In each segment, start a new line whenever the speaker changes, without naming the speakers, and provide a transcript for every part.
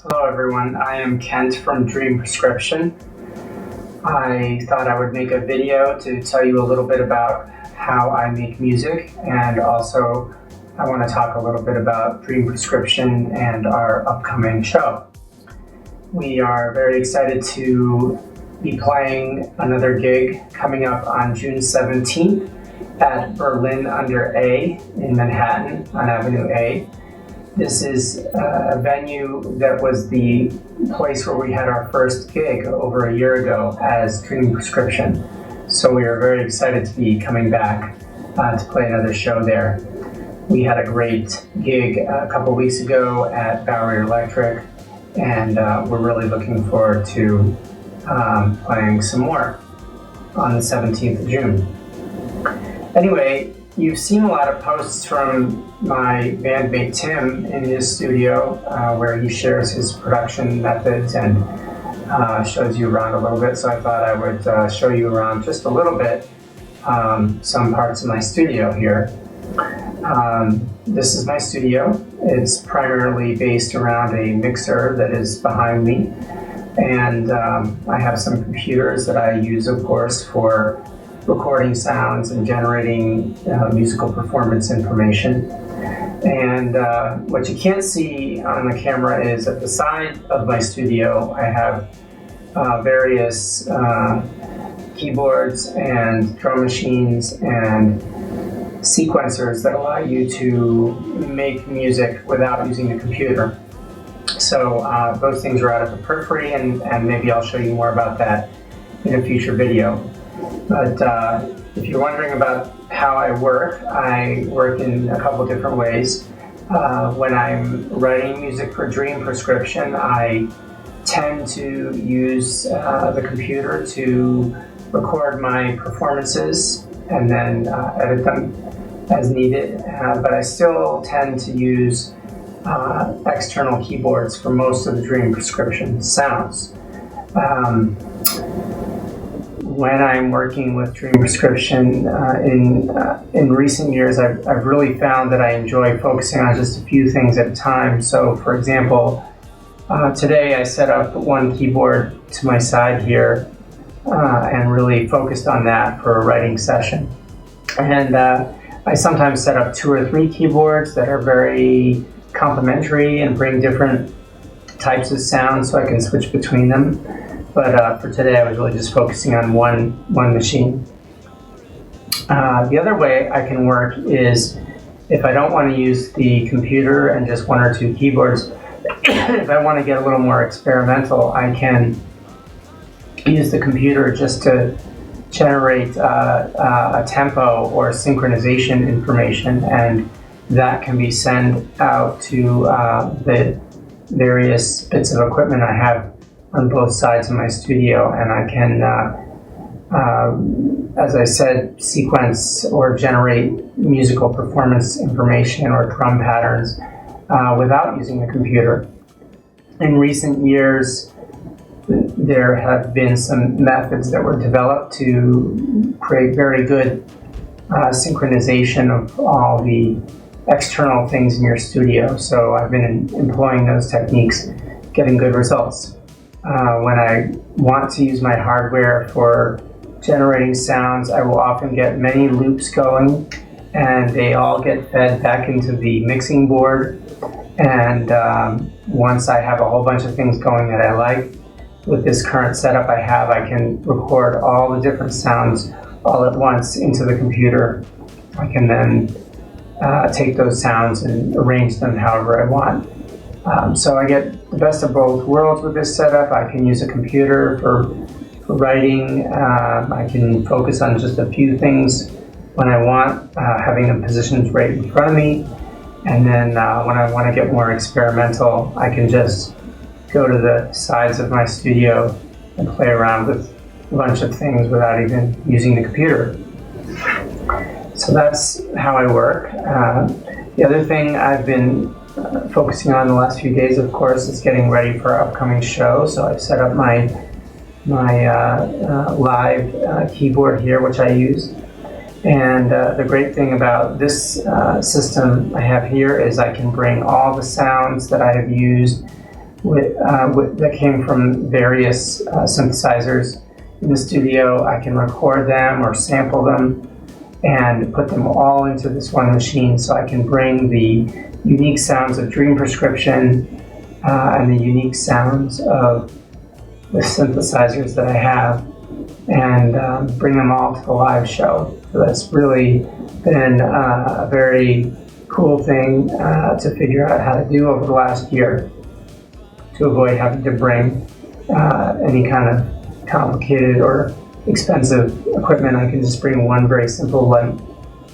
Hello everyone, I am Kent from Dream Prescription. I thought I would make a video to tell you a little bit about how I make music, and also I want to talk a little bit about Dream Prescription and our upcoming show. We are very excited to be playing another gig coming up on June 17th at Berlin under A in Manhattan on Avenue A. This is a venue that was the place where we had our first gig over a year ago as Dream Prescription. So we are very excited to be coming back to play another show there. We had a great gig a couple weeks ago at Bowery Electric, and we're really looking forward to playing some more on the 17th of June. Anyway, you've seen a lot of posts from my bandmate Tim in his studio where he shares his production methods and shows you around a little bit. So I thought I would show you around just a little bit some parts of my studio here. This is my studio. It's primarily based around a mixer that is behind me. And I have some computers that I use, of course, for recording sounds and generating musical performance information. And what you can't see on the camera is at the side of my studio, I have various keyboards and drum machines and sequencers that allow you to make music without using the computer. So those things are out of the periphery, and maybe I'll show you more about that in a future video. But if you're wondering about how I work in a couple different ways. When I'm writing music for Dream Prescription, I tend to use the computer to record my performances and then edit them as needed. But I still tend to use external keyboards for most of the Dream Prescription sounds. When I'm working with Dream Prescription in recent years, I've really found that I enjoy focusing on just a few things at a time. So, for example, today I set up one keyboard to my side here and really focused on that for a writing session. And I sometimes set up 2 or 3 keyboards that are very complementary and bring different types of sounds, so I can switch between them. But for today, I was really just focusing on one machine. The other way I can work is if I don't want to use the computer and just 1 or 2 keyboards, if I want to get a little more experimental, I can use the computer just to generate a tempo or synchronization information, and that can be sent out to the various bits of equipment I have on both sides of my studio, and I can, as I said, sequence or generate musical performance information or drum patterns without using the computer. In recent years, there have been some methods that were developed to create very good synchronization of all the external things in your studio. So I've been employing those techniques, getting good results. When I want to use my hardware for generating sounds, I will often get many loops going, and they all get fed back into the mixing board. And once I have a whole bunch of things going that I like, with this current setup I have, I can record all the different sounds all at once into the computer. I can then take those sounds and arrange them however I want. So I get the best of both worlds with this setup. I can use a computer for writing. I can focus on just a few things when I want, having them positioned right in front of me. And then when I want to get more experimental, I can just go to the sides of my studio and play around with a bunch of things without even using the computer. So that's how I work. The other thing I've been focusing on the last few days, of course, is getting ready for our upcoming show. So I've set up my live keyboard here, which I use. And the great thing about this system I have here is I can bring all the sounds that I have used that came from various synthesizers in the studio. I can record them or sample them and put them all into this one machine, so I can bring the unique sounds of Dream Prescription and the unique sounds of the synthesizers that I have, and bring them all to the live show. So that's really been a very cool thing to figure out how to do over the last year, to avoid having to bring any kind of complicated or expensive equipment. I can just bring one very simple light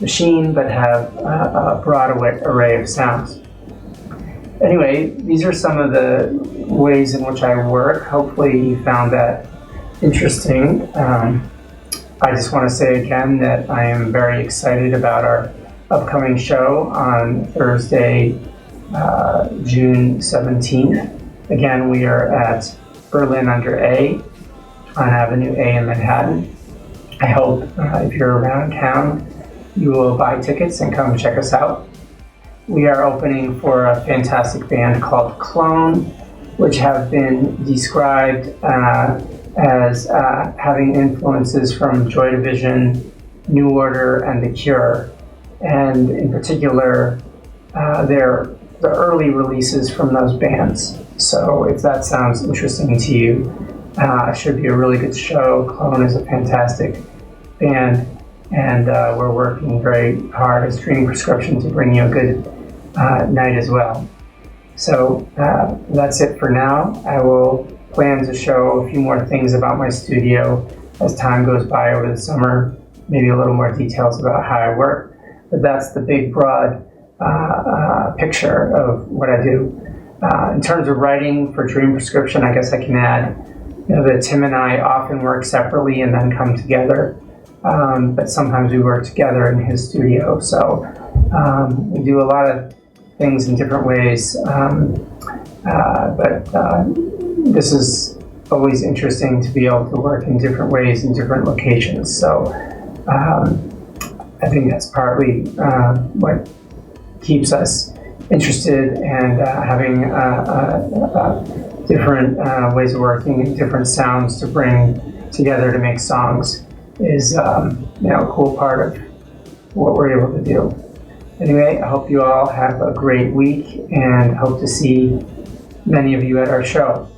machine, but have a broad array of sounds. Anyway, these are some of the ways in which I work. Hopefully you found that interesting. I just want to say again that I am very excited about our upcoming show on Thursday, June 17th. Again, we are at Berlin under A on Avenue A in Manhattan. I hope if you're around town, you will buy tickets and come check us out. We are opening for a fantastic band called Clone, which have been described as having influences from Joy Division, New Order, and The Cure. And in particular, the early releases from those bands. So if that sounds interesting to you, it should be a really good show. Clone is a fantastic band, and we're working very hard as Dream Prescription to bring you a good night as well. So that's it for now. I will plan to show a few more things about my studio as time goes by over the summer, maybe a little more details about how I work. But that's the big, broad picture of what I do. In terms of writing for Dream Prescription, I guess I can add that Tim and I often work separately and then come together. But sometimes we work together in his studio. So we do a lot of things in different ways. But this is always interesting to be able to work in different ways in different locations. So I think that's partly what keeps us interested, and having different ways of working and different sounds to bring together to make songs is a cool part of what we're able to do. Anyway, I hope you all have a great week and hope to see many of you at our show.